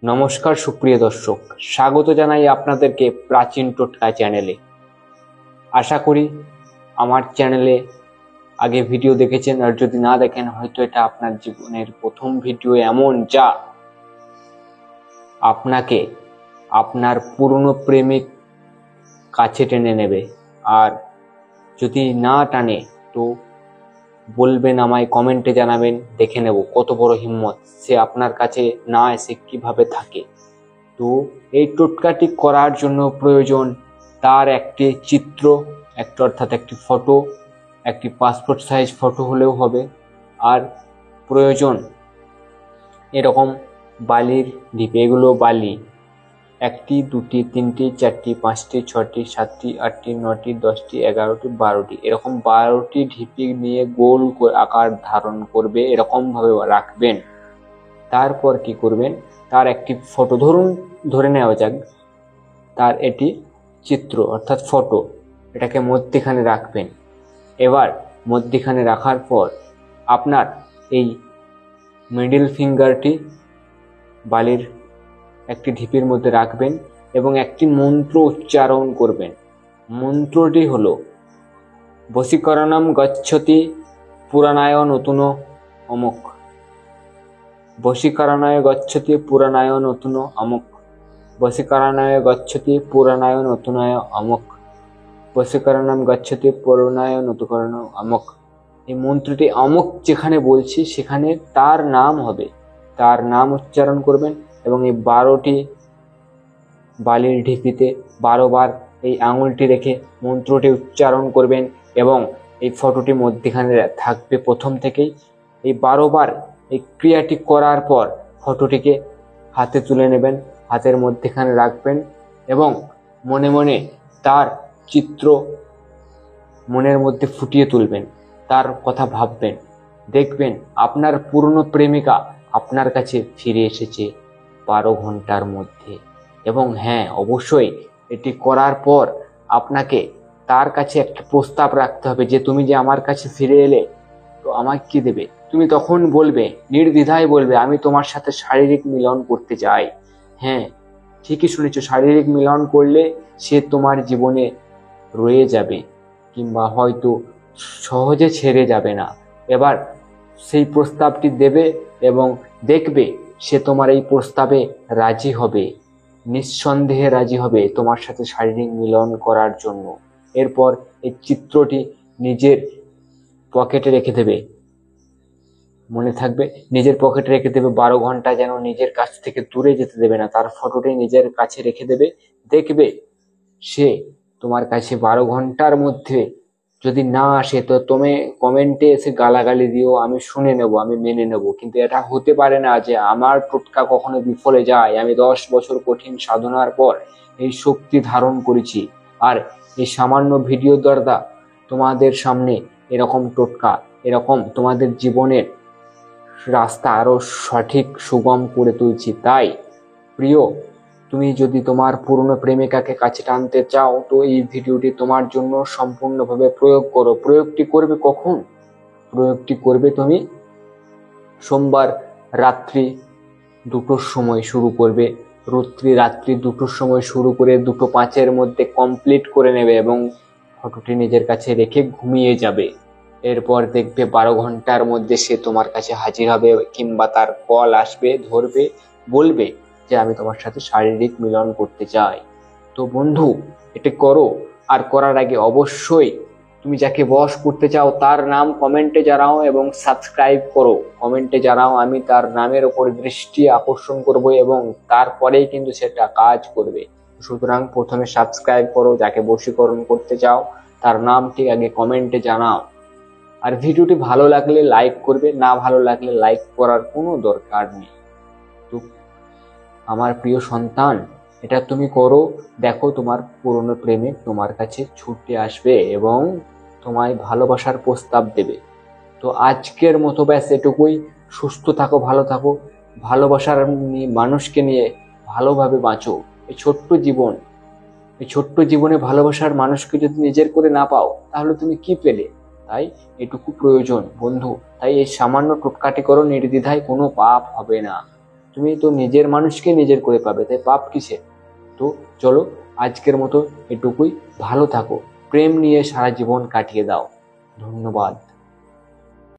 নমস্কার সুপ্রিয় দর্শক, স্বাগত জানাই আপনাদেরকে প্রাচীন টোটকা চ্যানেলে। আশা করি আমার চ্যানেলে আগে ভিডিও দেখেছেন, আর যদি না দেখেন হয়তো এটা আপনার জীবনের প্রথম ভিডিও এমন যা আপনাকে আপনার পুরনো প্রেমিক কাছে টেনে নেবে। আর যদি না টানে তো বলবেন, আমায় কমেন্টে জানাবেন, দেখে নেব কত বড় হিম্মত সে আপনার কাছে না এসে কিভাবে থাকে। তো এই টোটকাটি করার জন্য প্রয়োজন তার একটি চিত্র, অর্থাৎ একটি ফটো, একটি পাসপোর্ট সাইজ ফটো হলেও হবে। আর প্রয়োজন এরকম বালির ঢিপ, এগুলো বালি 1টি 2টি 3টি 4টি 5টি 6টি 7টি 8টি 9টি 10টি 11টি 12টি, এরকম 12টি ঢিপি নিয়ে গোল আকার ধারণ করবে, এরকম ভাবে রাখবেন। তারপর কি করবেন, তার একটি ফটো ধরে নেওয়া যাক তার এটি চিত্র অর্থাৎ ফটো, এটাকে মধ্যখানে রাখবেন। এবার মধ্যখানে রাখার পর আপনার এই মিডল ফিঙ্গারটি বালির একটি ঢিপির মধ্যে রাখবেন এবং একটি মন্ত্র উচ্চারণ করবেন। মন্ত্রটি হলো বশীকরণম গচ্ছতি পুরাণায় নতুন অমুক, বশীকরণায় গচ্ছতি পুরাণায় নতুন অমুক, বশীকরণায় গচ্ছতি পুরাণায় নতুনায় অমুক, বশীকরণম গচ্ছতি পুরাণায় নতুকরণ অমুক। এই মন্ত্রটি অমুক যেখানে বলছি সেখানে তার নাম হবে, তার নাম উচ্চারণ করবেন এবং এই 12টি বালির ঢিপিতে 12 বার এই আঙুলটি রেখে মন্ত্রটি উচ্চারণ করবেন এবং এই ফটোটি মধ্যখানে থাকবে প্রথম থেকেই। এই 12 বার এই ক্রিয়াটি করার পর ফটোটিকে হাতে তুলে নেবেন, হাতের মধ্যখানে রাখবেন এবং মনে মনে তার চিত্র মনের মধ্যে ফুটিয়ে তুলবেন, তার কথা ভাববেন। দেখবেন আপনার পুরনো প্রেমিকা আপনার কাছে ফিরে এসেছে 12 ঘন্টার মধ্যে। এবং হ্যাঁ, অবশ্যই এটি করার পর আপনাকে তার কাছে একটা প্রস্তাব রাখতে হবে যে তুমি যে আমার কাছে ফিরে এলে তো আমাকে কি দেবে। তুমি তখন বলবে, নির্দ্বিধায় বলবে, আমি তোমার সাথে শারীরিক মিলন করতে চাই। হ্যাঁ, ঠিকই শুনেছো, শারীরিক মিলন করলে সে তোমার জীবনে রয়ে যাবে কিংবা হয়তো সহজে ছেড়ে যাবে না। এবার সেই প্রস্তাবটি দেবে এবং দেখবে সে তোমার এই প্রস্তাবে রাজি হবে, নিঃসন্দেহে রাজি হবে তোমার সাথে শারীরিক মিলন করার জন্য। এরপর এই চিত্রটি নিজের পকেটে রেখে দেবে, মনে থাকবে নিজের পকেটে রেখে দেবে। 12 ঘন্টা যেন নিজের কাছ থেকে দূরে যেতে দেবে না, তার ফটোটি নিজের কাছে রেখে দেবে। দেখবে সে তোমার কাছে 12 ঘন্টার মধ্যে যদি না আসে তো তুমি কমেন্টে এসে গালাগালি দিও, আমি শুনে নেব, আমি মেনে নেব। কিন্তু এটা হতে পারে না যে আমার টোটকা কখনো বিফলে যায়। আমি 10 বছর কঠিন সাধনার পর এই শক্তি ধারণ করেছি, আর এই সামান্য ভিডিও দ্বারা তোমাদের সামনে এরকম টোটকা, এরকম তোমাদের জীবনের রাস্তা আরো সঠিক সুগম করে তুলছি। তাই প্রিয়, তুমি যদি তোমার পুরনো প্রেমিকাকে কাছে টানতে চাও তো এই ভিডিওটি তোমার জন্য সম্পূর্ণভাবে প্রয়োগ করো। প্রয়োগটি করবে কখন? প্রয়োগটি করবে তুমি সোমবার রাত্রি 2টোর সময় শুরু করবে। রাত্রি 2টোর সময় শুরু করে 2:05 মধ্যে কমপ্লিট করে নেবে এবং ফটোটি নিজের কাছে রেখে ঘুমিয়ে যাবে। এরপর দেখবে 12 ঘন্টার মধ্যে সে তোমার কাছে হাজির হবে কিংবা তার কল আসবে, ধরবে, বলবে যে আমি তোমার সাথে শারীরিক মিলন করতে চাই। তো বন্ধু, এটা করো। আর করার আগে অবশ্যই তুমি যাকে বশ করতে চাও তার নাম কমেন্টে জানাও এবং সাবস্ক্রাইব করো। কমেন্টে জানাও, আমি তার নামের উপর দৃষ্টি আকর্ষণ করব এবং তারপরেই কিন্তু সেটা কাজ করবে। সুতরাং প্রথমে সাবস্ক্রাইব করো, যাকে বশীকরণ করতে চাও তার নামটি আগে কমেন্টে জানাও। আর ভিডিওটি ভালো লাগলে লাইক করবে, না ভালো লাগলে লাইক করার কোনো দরকার নেই। তো আমার প্রিয় সন্তান, এটা তুমি করো, দেখো তোমার পুরনো প্রেমিক তোমার কাছে ছুটে আসবে এবং তোমায় ভালোবাসার প্রস্তাব দেবে। তো আজকের মতো ব্যাস এটুকুই। সুস্থ থাকো, ভালো থাকো, ভালোবাসার মানুষকে নিয়ে ভালোভাবে বাঁচো। এই ছোট্ট জীবনে ভালোবাসার মানুষকে যদি নিজের করে না পাও তাহলে তুমি কি পেলে? তাই এটুকু প্রয়োজন বন্ধু। তাই এই সামান্য টোটকাটি করো, নির্দ্বিধায়, কোনো পাপ হবে না। তুমি তো নিজের মানুষকে নিজের করে পাবে, তাই পাপ কিসে? তো চলো আজকের মতো এটুকুই। ভালো থাকো, প্রেম নিয়ে সারা জীবন কাটিয়ে দাও। ধন্যবাদ।